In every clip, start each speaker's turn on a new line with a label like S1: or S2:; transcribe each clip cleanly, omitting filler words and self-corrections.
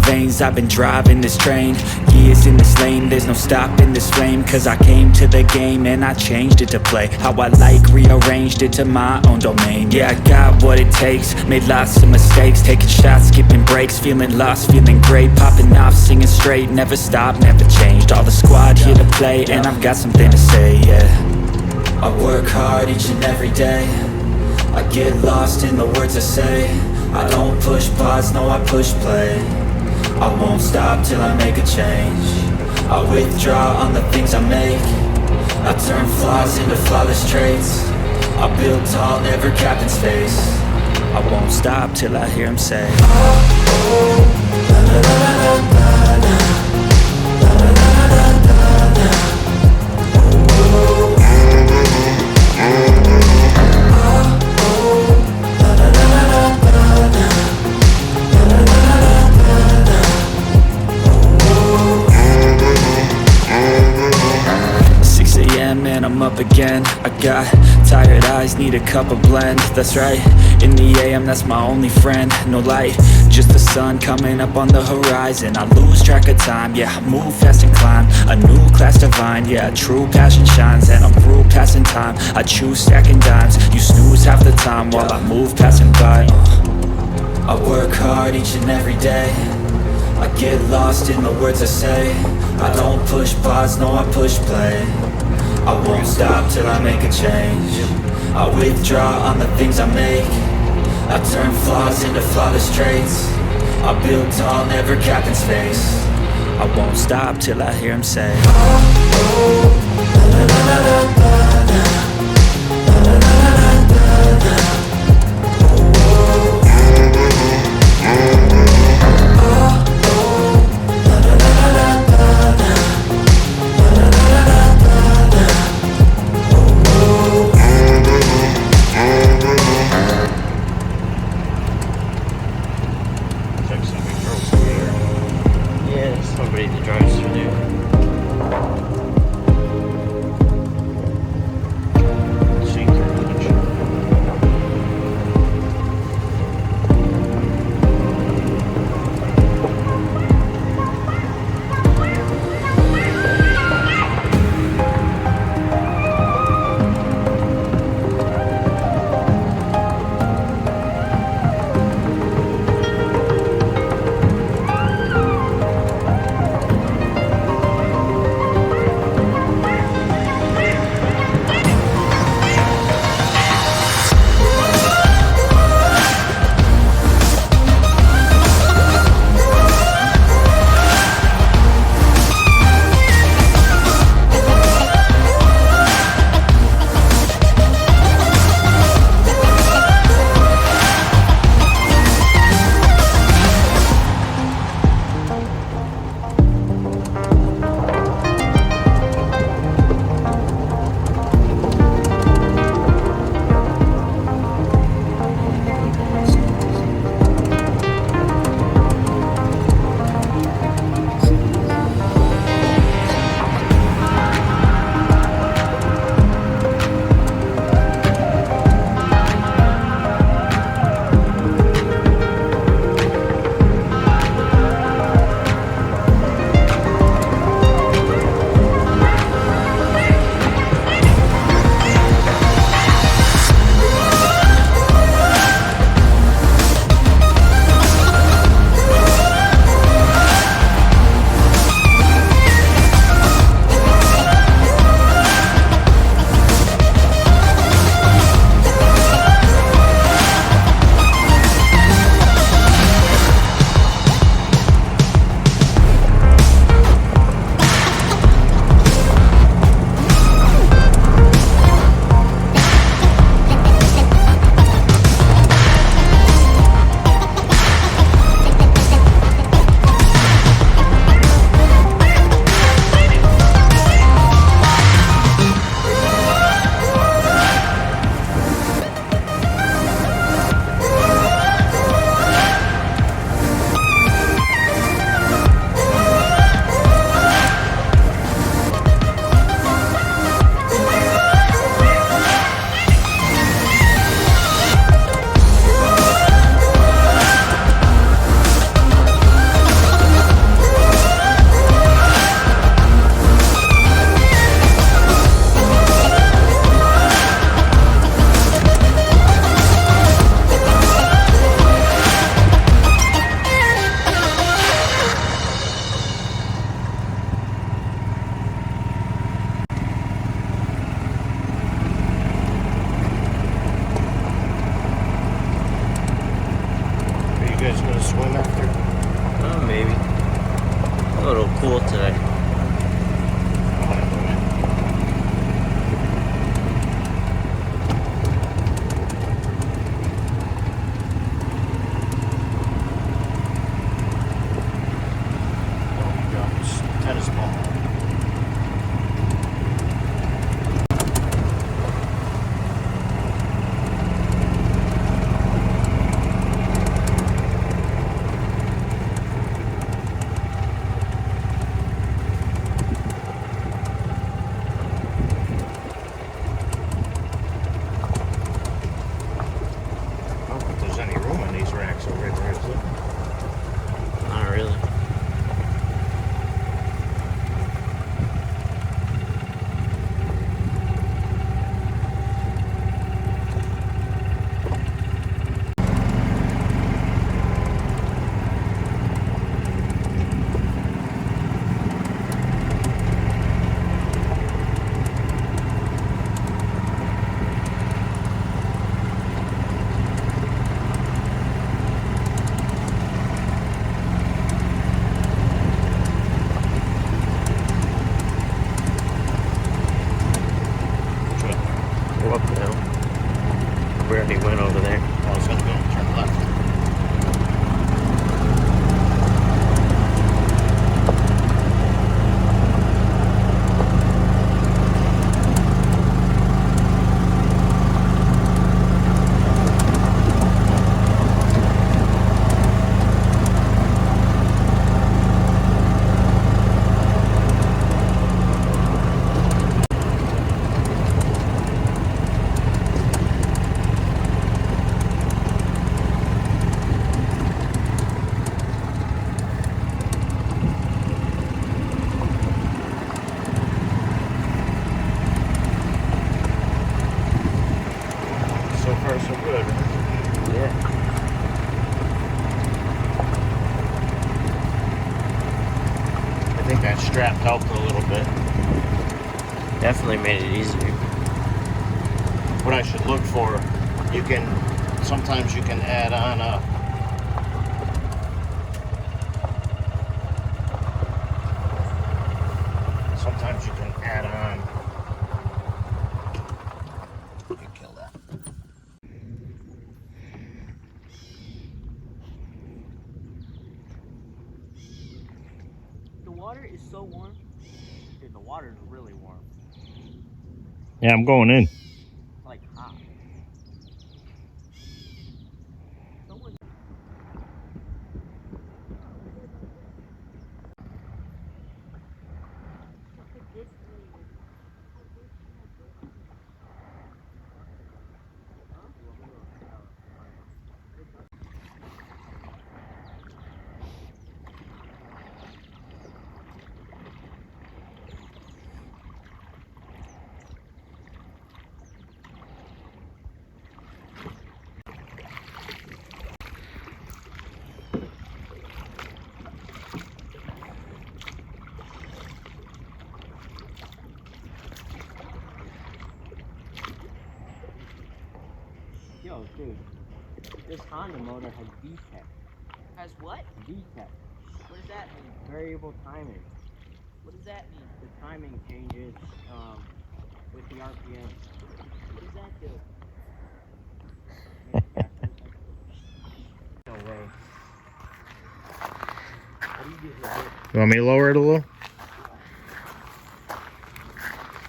S1: veins, I've been driving this train. Years in this lane, there's no stopping this flame. Cause I came to the game and I changed it to play how I like, rearranged it to my own domain. Yeah, I got what it takes, made lots of mistakes, taking shots, skipping breaks, feeling lost, feeling great, popping off, singing straight, never stopped, never changed. All the squad here to play, and I've got something to say, yeah. I work hard each and every day, I get lost in the words I say. I don't push pause, no I push play. I won't stop till I make a change. I withdraw on the things I make. I turn flaws into flawless traits. I build tall, never capped in space. I won't stop till I hear him say, oh, oh, la la la la la la, la la la la la la, oh, oh. And I'm up again. I got tired eyes, need a cup of blend. That's right, in the AM, that's my only friend. No light, just the sun coming up on the horizon. I lose track of time, yeah, I move fast and climb a new class divine, yeah, true passion shines. And I'm through passing time, I choose stacking dimes. You snooze half the time while I move passing by. I work hard each and every day, I get lost in the words I say. I don't push pause, no I push play. I won't stop till I make a change. I withdraw on the things I make. I turn flaws into flawless traits. I build tall, never capped in space. I won't stop till I hear him say, oh, oh, la la la la la la, la la la la la la.
S2: Somebody that drives through there. guys gonna swim after?
S3: Maybe. A little cool today.
S2: Tennis ball. I don't think there's any room in these racks over there, is there?
S3: Not really. Go up the hill. We already went over there.
S2: I was gonna go turn left. So far, so good.
S3: Yeah.
S2: I think that strap helped a little bit.
S3: Definitely made it easier.
S2: What I should look for, sometimes you can add on a You can kill that.
S3: The water is so warm. Dude, the water is really warm.
S2: Yeah, I'm going in.
S3: It's like hot. Someone... Yo, dude, this Honda motor has VTEC.
S4: Has what?
S3: VTEC.
S4: What does that mean?
S3: Variable timing.
S4: What does that mean?
S3: The timing changes with the RPM.
S4: What does that do?
S3: Makes faster cycles. No way. How do you get your head?
S2: You want me to lower it a little?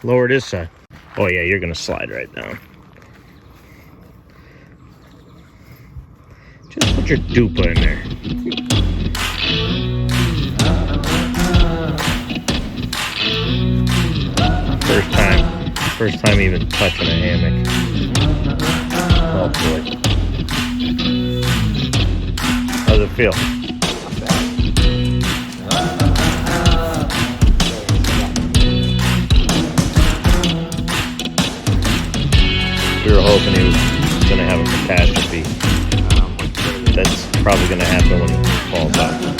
S2: Lower this side. Oh yeah, you're gonna slide right down. Just put your dupa in there. First time even touching a hammock. Oh boy. How's it feel? We were hoping he was going to have a catastrophe. That's probably going to happen when he falls out.